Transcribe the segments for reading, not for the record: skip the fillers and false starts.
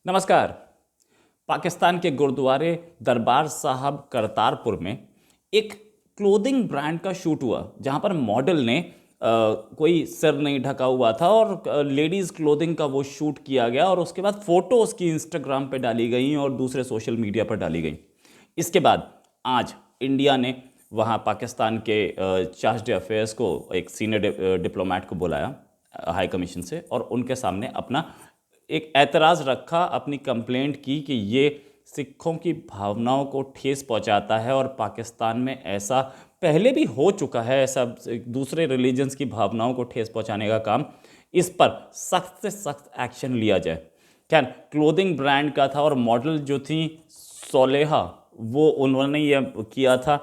नमस्कार। पाकिस्तान के गुरुद्वारे दरबार साहब करतारपुर में एक क्लोथिंग ब्रांड का शूट हुआ जहां पर मॉडल ने कोई सिर नहीं ढका हुआ था और लेडीज़ क्लोथिंग का वो शूट किया गया और उसके बाद फ़ोटो उसकी इंस्टाग्राम पे डाली गई और दूसरे सोशल मीडिया पर डाली गई। इसके बाद आज इंडिया ने वहाँ पाकिस्तान के चार्ज डे अफेयर्स को एक सीनियर डिप्लोमेट को बुलाया हाई कमीशन से और उनके सामने अपना एक ऐतराज़ रखा, अपनी कंप्लेंट की कि ये सिखों की भावनाओं को ठेस पहुंचाता है और पाकिस्तान में ऐसा पहले भी हो चुका है, ऐसा दूसरे रिलीजन्स की भावनाओं को ठेस पहुंचाने का काम। इस पर सख्त से सख्त एक्शन लिया जाए। खैर, क्लोथिंग ब्रांड का था और मॉडल जो थी सोलेहा, वो उन्होंने ये किया था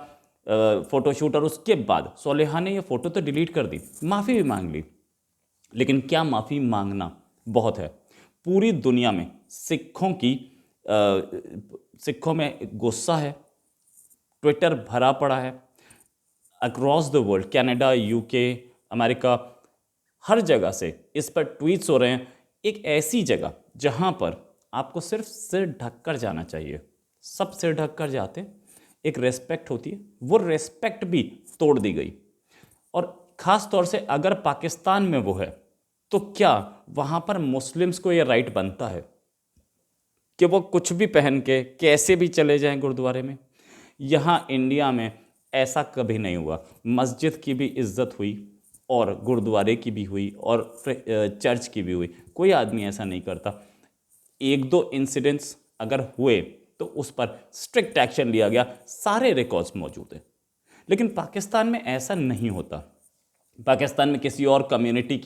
फ़ोटोशूट, और उसके बाद सोलेहा ने ये फ़ोटो तो डिलीट कर दी, माफ़ी भी मांग ली। लेकिन क्या माफ़ी मांगना बहुत है? पूरी दुनिया में सिखों में गुस्सा है, ट्विटर भरा पड़ा है, across the world, Canada, UK, America, हर जगह से इस पर ट्वीट्स हो रहे हैं। एक ऐसी जगह जहां पर आपको सिर्फ सिर ढककर जाना चाहिए, सब सिर ढककर जाते हैं, एक रेस्पेक्ट होती है, वो रेस्पेक्ट भी तोड़ दी गई। और ख़ास तौर से अगर पाकिस्तान में वो है, तो क्या वहाँ पर मुस्लिम्स को ये राइट बनता है कि वो कुछ भी पहन के कैसे भी चले जाएं गुरुद्वारे में? यहाँ इंडिया में ऐसा कभी नहीं हुआ। मस्जिद की भी इज्जत हुई और गुरुद्वारे की भी हुई और चर्च की भी हुई। कोई आदमी ऐसा नहीं करता। एक दो इंसिडेंट्स अगर हुए तो उस पर स्ट्रिक्ट एक्शन लिया गया, सारे रिकॉर्ड्स मौजूद हैं। लेकिन पाकिस्तान में ऐसा नहीं होता। पाकिस्तान में किसी और कम्युनिटी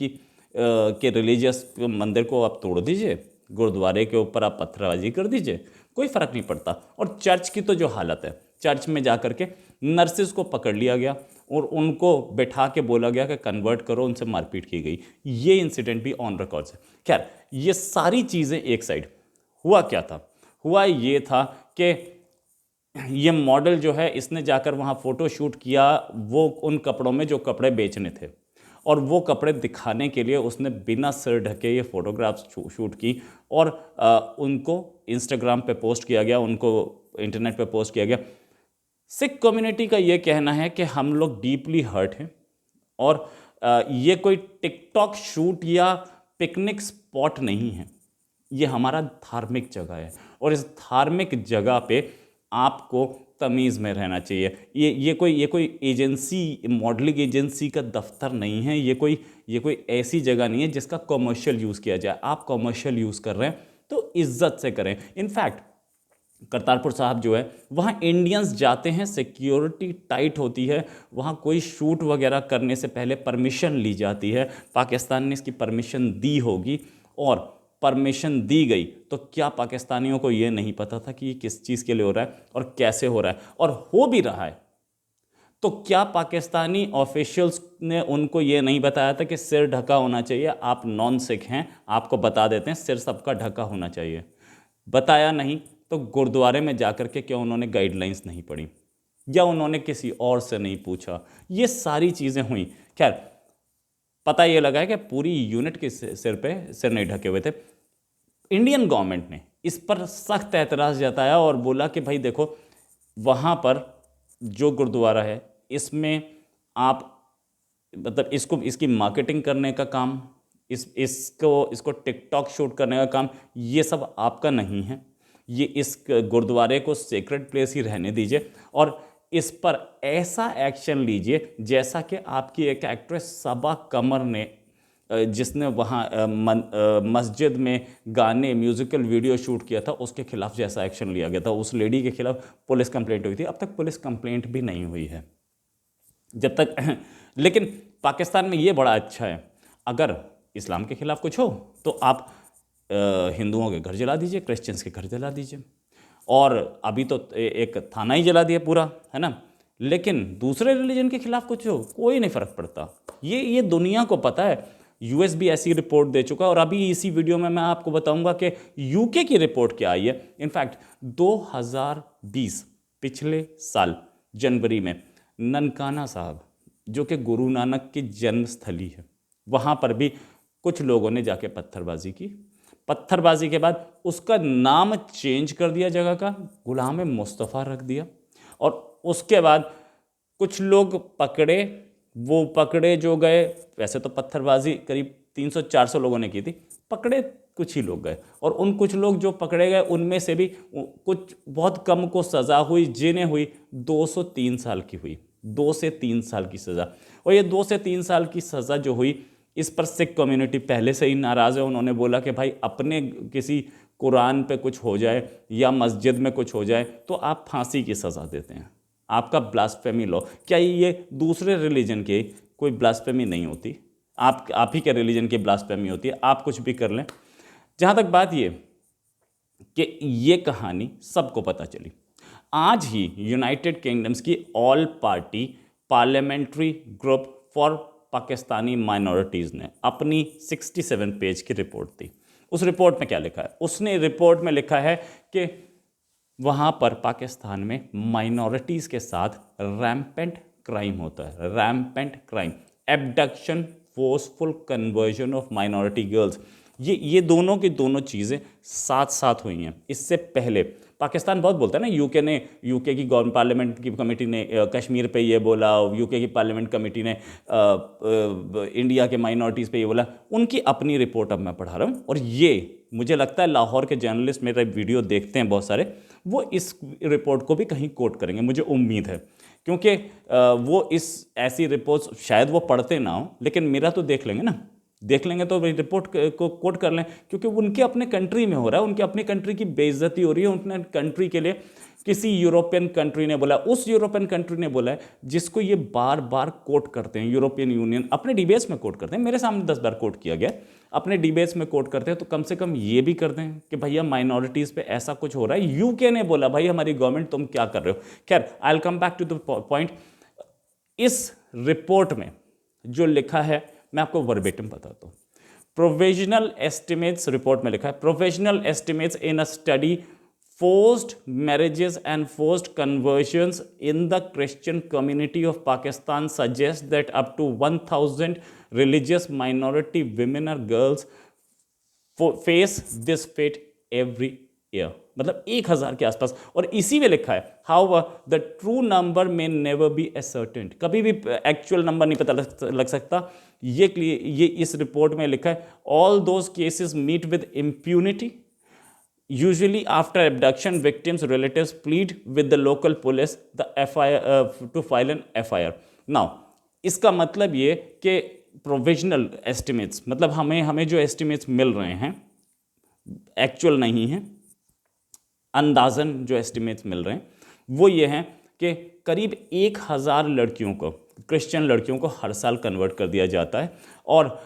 के रिलीजियस मंदिर को आप तोड़ दीजिए, गुरुद्वारे के ऊपर आप पत्थरबाजी कर दीजिए, कोई फ़र्क नहीं पड़ता। और चर्च की तो जो हालत है, चर्च में जा कर के नर्सिस को पकड़ लिया गया और उनको बैठा के बोला गया कि कन्वर्ट करो, उनसे मारपीट की गई। ये इंसिडेंट भी ऑन रिकॉर्ड्स है। खैर, ये सारी चीज़ें एक साइड। हुआ क्या था? हुआ ये था कि ये मॉडल जो है, इसने जाकर वहाँ फ़ोटो शूट किया, वो उन कपड़ों में जो कपड़े बेचने थे, और वो कपड़े दिखाने के लिए उसने बिना सिर ढके ये फ़ोटोग्राफ्स शूट की और उनको इंस्टाग्राम पे पोस्ट किया गया, उनको इंटरनेट पे पोस्ट किया गया। सिख कम्युनिटी का ये कहना है कि हम लोग डीपली हर्ट हैं और ये कोई टिकटॉक शूट या पिकनिक स्पॉट नहीं है, ये हमारा धार्मिक जगह है और इस धार्मिक जगह पे आपको तमीज़ में रहना चाहिए। ये कोई एजेंसी, मॉडलिंग एजेंसी का दफ्तर नहीं है। ये कोई ऐसी जगह नहीं है जिसका कॉमर्शियल यूज़ किया जाए। आप कॉमर्शियल यूज़ कर रहे हैं तो इज्जत से करें। इनफैक्ट करतारपुर साहब जो है, वहाँ इंडियंस जाते हैं, सिक्योरिटी टाइट होती है, वहाँ कोई शूट वगैरह करने से पहले परमिशन ली जाती है। पाकिस्तान ने इसकी परमिशन दी होगी और परमिशन दी गई तो क्या पाकिस्तानियों को ये नहीं पता था कि ये किस चीज़ के लिए हो रहा है और कैसे हो रहा है, और हो भी रहा है? तो क्या पाकिस्तानी ऑफिशियल्स ने उनको ये नहीं बताया था कि सिर ढका होना चाहिए? आप नॉन सिख हैं, आपको बता देते हैं सिर सबका ढका होना चाहिए। बताया नहीं तो गुरुद्वारे में जाकर के क्यों उन्होंने गाइडलाइंस नहीं पढ़ी या उन्होंने किसी और से नहीं पूछा? ये सारी चीज़ें हुई। खैर, पता ये लगा है कि पूरी यूनिट के सिर नहीं ढके हुए थे। इंडियन गवर्नमेंट ने इस पर सख्त एतराज़ जताया और बोला कि भाई देखो, वहाँ पर जो गुरुद्वारा है, इसमें आप मतलब इसकी मार्केटिंग करने का काम, इसको टिकटॉक शूट करने का काम, ये सब आपका नहीं है। ये इस गुरुद्वारे को सेक्रेड प्लेस ही रहने दीजिए और इस पर ऐसा एक्शन लीजिए जैसा कि आपकी एक एक्ट्रेस सबा कमर ने, जिसने वहाँ मस्जिद में गाने, म्यूज़िकल वीडियो शूट किया था, उसके खिलाफ जैसा एक्शन लिया गया था। उस लेडी के खिलाफ पुलिस कंप्लेंट हुई थी। अब तक पुलिस कंप्लेंट भी नहीं हुई है जब तक लेकिन पाकिस्तान में ये बड़ा अच्छा है, अगर इस्लाम के खिलाफ कुछ हो तो आप हिंदुओं के घर जला दीजिए, क्रिश्चियंस के घर जला दीजिए, और अभी तो एक थाना ही जला दिया पूरा, है ना। लेकिन दूसरे रिलीजन के खिलाफ कुछ हो, कोई नहीं फ़र्क पड़ता। ये दुनिया को पता है। यूएस भी ऐसी रिपोर्ट दे चुका है और अभी इसी वीडियो में मैं आपको बताऊंगा कि यूके की रिपोर्ट क्या आई है। इनफैक्ट 2020 पिछले साल जनवरी में ननकाना साहब, जो कि गुरु नानक की जन्मस्थली है, वहाँ पर भी कुछ लोगों ने जाके पत्थरबाजी की। पत्थरबाजी के बाद उसका नाम चेंज कर दिया जगह का, गुलाम मुस्तफ़ा रख दिया। और उसके बाद कुछ लोग पकड़े, वो पकड़े जो गए, वैसे तो पत्थरबाजी करीब 300-400 लोगों ने की थी, पकड़े कुछ ही लोग गए। और उन कुछ लोग जो पकड़े गए उनमें से भी कुछ बहुत कम को सज़ा हुई, जिन्हें हुई 203 साल की हुई, 2 से 3 साल की सज़ा। और ये 2 से 3 साल की सज़ा जो हुई, इस पर सिख कम्युनिटी पहले से ही नाराज़ है। उन्होंने बोला कि भाई अपने किसी कुरान पे कुछ हो जाए या मस्जिद में कुछ हो जाए तो आप फांसी की सज़ा देते हैं, आपका ब्लास्फेमी लॉ। क्या ये दूसरे रिलीजन के कोई ब्लास्फेमी नहीं होती? आप ही के रिलीजन की ब्लास्फेमी होती है, आप कुछ भी कर लें। जहाँ तक बात ये कि ये कहानी सबको पता चली, आज ही यूनाइटेड किंगडम्स की all party parliamentary group for Pakistani minorities ने अपनी 67 पेज की रिपोर्ट दी। उस रिपोर्ट में क्या लिखा है? उसने रिपोर्ट में लिखा है कि वहाँ पर पाकिस्तान में माइनॉरिटीज़ के साथ रैम्पेंट क्राइम होता है, rampant crime, abduction, forceful conversion of minority girls. ये दोनों की दोनों चीज़ें साथ साथ हुई हैं। इससे पहले पाकिस्तान बहुत बोलता है ना, यूके की गवर्नमेंट पार्लियामेंट की कमेटी ने कश्मीर पे ये बोला, यूके की पार्लियामेंट कमेटी ने इंडिया के माइनॉरिटीज़ पे ये बोला। उनकी अपनी रिपोर्ट अब मैं पढ़ा रहा हूँ, और ये मुझे लगता है लाहौर के जर्नलिस्ट मेरा वीडियो देखते हैं बहुत सारे, वो इस रिपोर्ट को भी कहीं कोट करेंगे, मुझे उम्मीद है। क्योंकि वो इस ऐसी रिपोर्ट्स शायद वो पढ़ते ना हो, लेकिन मेरा तो देख लेंगे ना, देख लेंगे तो रिपोर्ट को कोट कर लें, क्योंकि उनके अपने कंट्री में हो रहा है, उनके अपनी कंट्री की बेइज्जती हो रही है। उनके कंट्री के लिए किसी यूरोपियन कंट्री ने बोला, उस यूरोपियन कंट्री ने बोला है जिसको ये बार बार कोट करते हैं, यूरोपियन यूनियन अपने डिबेट्स में कोट करते हैं, मेरे सामने 10 बार कोट किया गया, अपने डिबेट्स में कोट करते हैं, तो कम से कम ये भी कर दें कि भैया माइनॉरिटीज़ पे ऐसा कुछ हो रहा है। यूके ने बोला भाई हमारी गवर्नमेंट तुम क्या कर रहे हो। खैर, I will come back to the point. इस रिपोर्ट में जो लिखा है मैं आपको वर्बेटिम बताता हूँ। प्रोविजनल एस्टिमेट्स, रिपोर्ट में लिखा है, provisional estimates in a study forced marriages and forced conversions in the Christian community of Pakistan suggest that up to 1000 religious minority women or girls face this fate every year। मतलब 1000 के आसपास। और इसी में लिखा है however the true number may never be ascertained, कभी भी एक्चुअल नंबर नहीं पता लग सकता। ये इस रिपोर्ट में लिखा है all those cases meet with impunity। Usually after abduction, victims' relatives plead with the local police the FIR to file an FIR। Now, इसका मतलब ये कि प्रोविजनल एस्टिमेट्स, मतलब हमें जो एस्टिमेट्स मिल रहे हैं एक्चुअल नहीं हैं, अंदाजन जो एस्टिमेट्स मिल रहे हैं वो ये हैं कि करीब 1000 लड़कियों को, क्रिश्चियन लड़कियों को हर साल कन्वर्ट कर दिया जाता है। और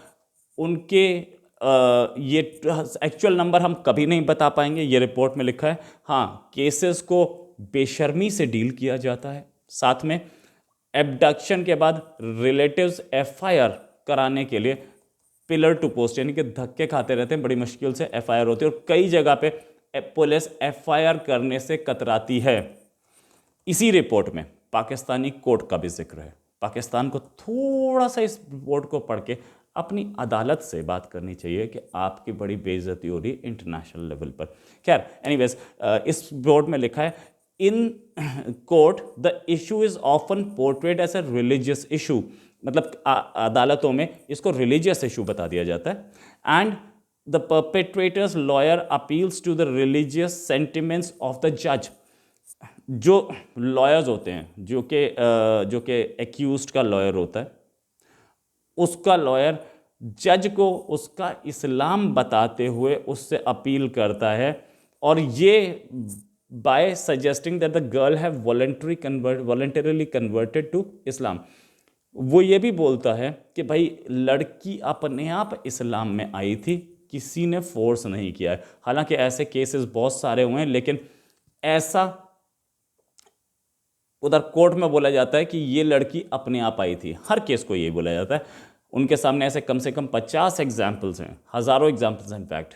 उनके ये एक्चुअल नंबर हम कभी नहीं बता पाएंगे, ये रिपोर्ट में लिखा है। हाँ, केसेस को बेशर्मी से डील किया जाता है। साथ में एब्डक्शन के बाद रिलेटिव्स FIR कराने के लिए पिलर टू पोस्ट, यानी कि धक्के खाते रहते हैं, बड़ी मुश्किल से FIR होती है। और कई जगह पे पुलिस FIR करने से कतराती है। इसी रिपोर्ट में पाकिस्तानी कोर्ट का भी जिक्र है। पाकिस्तान को थोड़ा सा इस रिपोर्ट को पढ़ के अपनी अदालत से बात करनी चाहिए कि आपकी बड़ी बेइज्जती हो रही है इंटरनेशनल लेवल पर। खैर, एनीवेज, इस बोर्ड में लिखा है in court the issue is often portrayed as a religious issue, मतलब अदालतों में इसको रिलीजियस इशू बता दिया जाता है। And the perpetrators lawyer appeals to the religious sentiments of the जज। जो लॉयर्स होते हैं, जो कि एक्यूज्ड का लॉयर होता है, उसका लॉयर जज को उसका इस्लाम बताते हुए उससे अपील करता है, और ये by suggesting that the girl have voluntarily converted to Islam. वो ये भी बोलता है कि भाई लड़की अपने आप इस्लाम में आई थी, किसी ने फोर्स नहीं किया है। हालांकि ऐसे केसेस बहुत सारे हुए हैं, लेकिन ऐसा उधर कोर्ट में बोला जाता है कि ये लड़की अपने आप आई थी। हर केस को यही बोला जाता है। उनके सामने ऐसे कम से कम 50 एग्जाम्पल्स हैं, हज़ारों एग्जाम्पल्स हैं इनफैक्ट,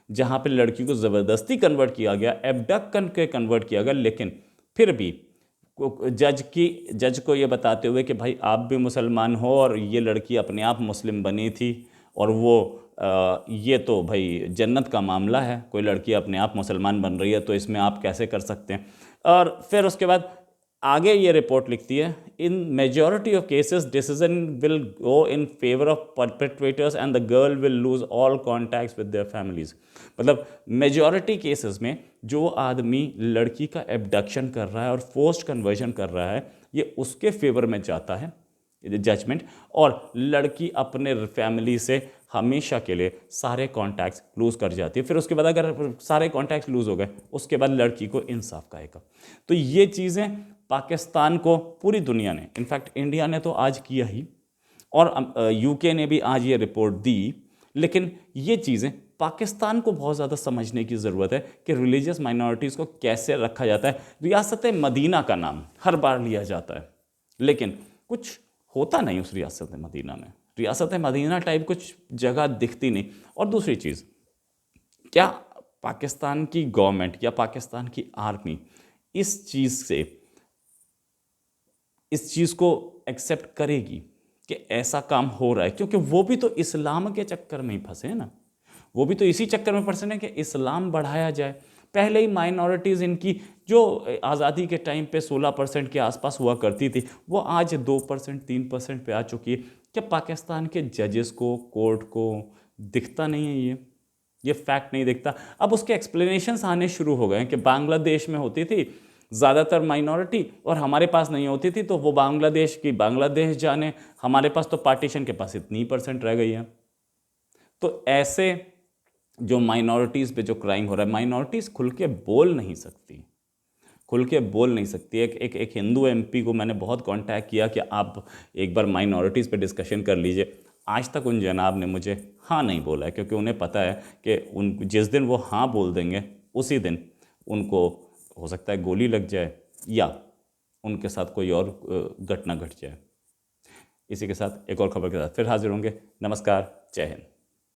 जहाँ पे लड़की को ज़बरदस्ती कन्वर्ट किया गया, एबडक्ट करके कन्वर्ट किया गया, लेकिन फिर भी जज को ये बताते हुए कि भाई आप भी मुसलमान हो और ये लड़की अपने आप मुस्लिम बनी थी और वो ये तो भाई जन्नत का मामला है, कोई लड़की अपने आप मुसलमान बन रही है तो इसमें आप कैसे कर सकते हैं। और फिर उसके बाद आगे ये रिपोर्ट लिखती है, इन majority of cases decision will go in favour of perpetrators and the girl will lose all contacts with their families. मतलब मेजॉरिटी केसेस में जो आदमी लड़की का एब्डक्शन कर रहा है और फोर्स्ड कन्वर्जन कर रहा है, ये उसके फेवर में जाता है जजमेंट, और लड़की अपने फैमिली से हमेशा के लिए सारे कॉन्टैक्ट्स लूज कर जाती है। फिर उसके बाद अगर सारे कॉन्टैक्ट्स लूज हो गए, उसके बाद लड़की को इंसाफ का आएगा। तो ये चीज़ें पाकिस्तान को पूरी दुनिया ने, इनफैक्ट इंडिया ने तो आज किया ही, और यूके ने भी आज ये रिपोर्ट दी। लेकिन ये चीज़ें पाकिस्तान को बहुत ज़्यादा समझने की ज़रूरत है कि रिलीजियस माइनॉरिटीज़ को कैसे रखा जाता है। रियासत मदीना का नाम हर बार लिया जाता है, लेकिन कुछ होता नहीं उस रियासत मदीना में। रियासत मदीना टाइप कुछ जगह दिखती नहीं। और दूसरी चीज़, क्या पाकिस्तान की गवर्नमेंट या पाकिस्तान की आर्मी इस चीज़ को एक्सेप्ट करेगी कि ऐसा काम हो रहा है? क्योंकि वो भी तो इस्लाम के चक्कर में ही फंसे हैं ना, वो भी तो इसी चक्कर में फंसे हैं कि इस्लाम बढ़ाया जाए। पहले ही माइनॉरिटीज़ इनकी जो आज़ादी के टाइम पे 16% के आसपास हुआ करती थी, वो आज 2% 3% पे आ चुकी है। क्या पाकिस्तान के जजेस को, कोर्ट को दिखता नहीं है ये फैक्ट नहीं दिखता? अब उसके एक्सप्लेनेशंस आने शुरू हो गए हैं कि बांग्लादेश में होती थी ज़्यादातर माइनॉरिटी और हमारे पास नहीं होती थी, तो वो बांग्लादेश की बांग्लादेश जाने, हमारे पास तो पार्टीशन के पास इतनी % रह गई है। तो ऐसे जो माइनॉरिटीज़ पे जो क्राइम हो रहा है, माइनॉरिटीज़ खुल के बोल नहीं सकती, खुल के बोल नहीं सकती। एक हिंदू एमपी को मैंने बहुत कांटेक्ट किया कि आप एक बार माइनॉरिटीज़ पे डिस्कशन कर लीजिए। आज तक उन जनाब ने मुझे हाँ नहीं बोला है, क्योंकि उन्हें पता है कि उन जिस दिन वो हाँ बोल देंगे उसी दिन उनको हो सकता है गोली लग जाए या उनके साथ कोई और घटना घट जाए। इसी के साथ एक और खबर के साथ फिर हाजिर होंगे। नमस्कार, जय हिंद।